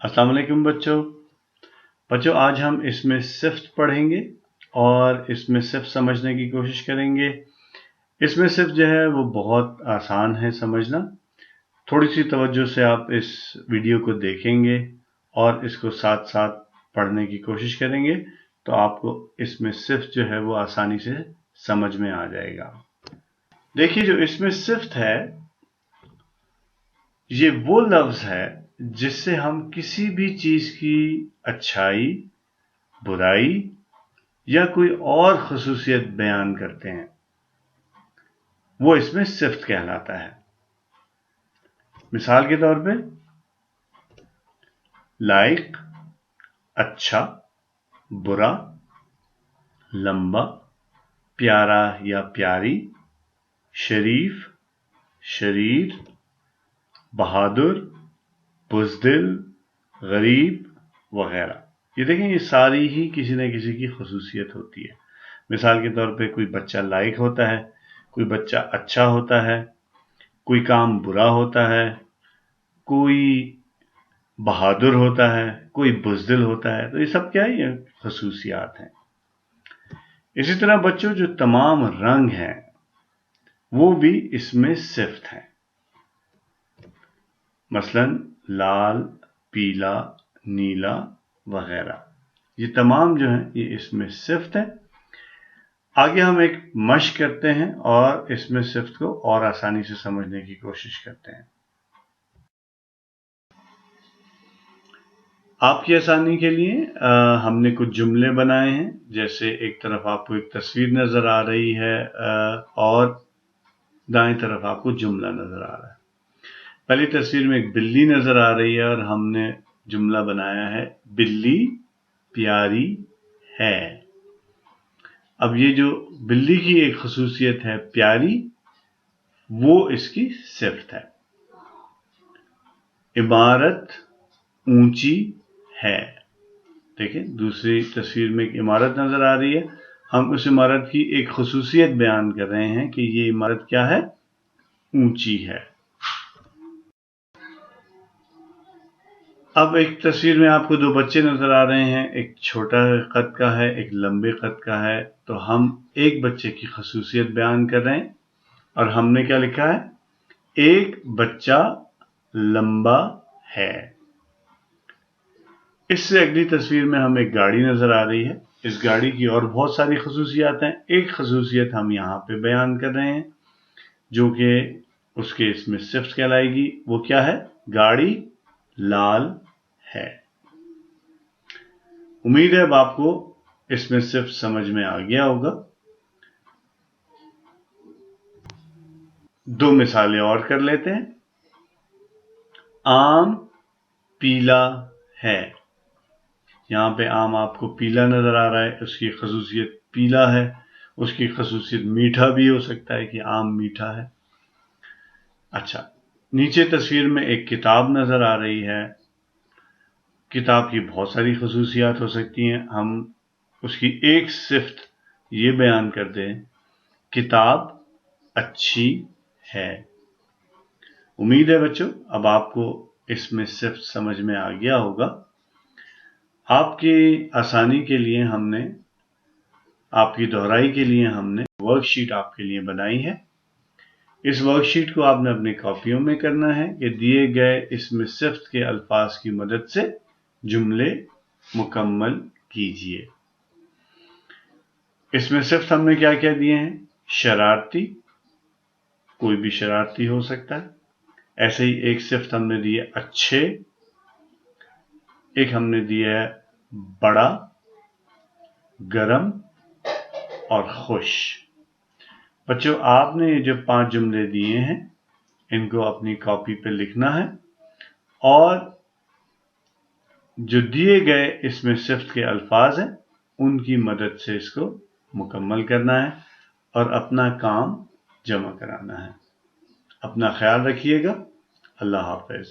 अस्सलाम वालेकुम बच्चों आज हम इसमें सिफ्त पढ़ेंगे और इसमें सिफ्त समझने की कोशिश करेंगे। इसमें सिफ्त जो है वो बहुत आसान है समझना। थोड़ी सी तवज्जो से आप इस वीडियो को देखेंगे और इसको साथ साथ पढ़ने की कोशिश करेंगे तो आपको इसमें सिफ्त जो है वो आसानी से समझ में आ जाएगा। देखिए, जो इसमें सिफ्त है ये वो लफ्ज है जिससे हम किसी भी चीज की अच्छाई, बुराई या कोई और खसूसियत बयान करते हैं, वो इसमें सिफ्त कहलाता है। मिसाल के तौर पे लायक, अच्छा, बुरा, लंबा, प्यारा या प्यारी, शरीफ, शरीर, बहादुर, बुज़दिल, गरीब वगैरह। ये देखें, ये सारी ही किसी न किसी की खसूसियत होती है। मिसाल के तौर पे कोई बच्चा लायक होता है, कोई बच्चा अच्छा होता है, कोई काम बुरा होता है, कोई बहादुर होता है, कोई बुज़दिल होता है। तो ये सब क्या है? ये खसूसियात हैं। इसी तरह बच्चों, जो तमाम रंग हैं वो भी इसमें सिफ्त हैं। मसलन लाल, पीला, नीला वगैरह, ये तमाम जो हैं ये इसमें सिफ्त है। आगे हम एक मश्क करते हैं और इसमें सिफ्त को और आसानी से समझने की कोशिश करते हैं। आपकी आसानी के लिए हमने कुछ जुमले बनाए हैं। जैसे एक तरफ आपको एक तस्वीर नजर आ रही है और दाएं तरफ आपको जुमला नजर आ रहा है। पहली तस्वीर में एक बिल्ली नजर आ रही है और हमने जुमला बनाया है, बिल्ली प्यारी है। अब ये जो बिल्ली की एक खसूसियत है प्यारी, वो इसकी सिफ्त है। इमारत ऊंची है। देखें, दूसरी तस्वीर में एक इमारत नजर आ रही है। हम उस इमारत की एक खसूसियत बयान कर रहे हैं कि ये इमारत क्या है? ऊंची है। अब एक तस्वीर में आपको दो बच्चे नजर आ रहे हैं, एक छोटा कद का है, एक लंबे कद का है। तो हम एक बच्चे की खसूसियत बयान कर रहे हैं और हमने क्या लिखा है? एक बच्चा लंबा है। इससे अगली तस्वीर में हमें एक गाड़ी नजर आ रही है। इस गाड़ी की और बहुत सारी खसूसियात हैं। एक खसूसियत हम यहाँ पे बयान कर रहे हैं जो कि उसके इसमें सिफ्त कहलाएगी। वो क्या है? गाड़ी लाल है। उम्मीद है अब आपको इसमें सिफ्त समझ में आ गया होगा। दो मिसालें और कर लेते हैं। आम पीला है। यहां पे आम आपको पीला नजर आ रहा है, उसकी खसूसियत पीला है। उसकी खसूसियत मीठा भी हो सकता है कि आम मीठा है। अच्छा, नीचे तस्वीर में एक किताब नजर आ रही है। किताब की बहुत सारी खसूसियात हो सकती हैं। हम उसकी एक सिफ्त ये बयान करते हैं, किताब अच्छी है। उम्मीद है बच्चों अब आपको इसमें सिफ्त समझ में आ गया होगा। आपकी आसानी के लिए हमने, आपकी दोहराई के लिए हमने वर्कशीट आपके लिए बनाई है। इस वर्कशीट को आपने अपनी कॉपियों में करना है कि दिए गए इसमें सिफ्त के अल्फाज की मदद से जुमले मुकम्मल कीजिए। इसमें सिफ्त हमने क्या क्या दिए हैं? शरारती, कोई भी शरारती हो सकता है। ऐसे ही एक सिफ्त हमने दी है अच्छे, एक हमने दिया है बड़ा, गरम और खुश। बच्चों, आपने ये जो 5 जुमले दिए हैं इनको अपनी कॉपी पे लिखना है और जो दिए गए इसमें सिफ्त के अल्फाज हैं उनकी मदद से इसको मुकम्मल करना है और अपना काम जमा कराना है। अपना ख्याल रखिएगा। अल्लाह हाफ़िज़।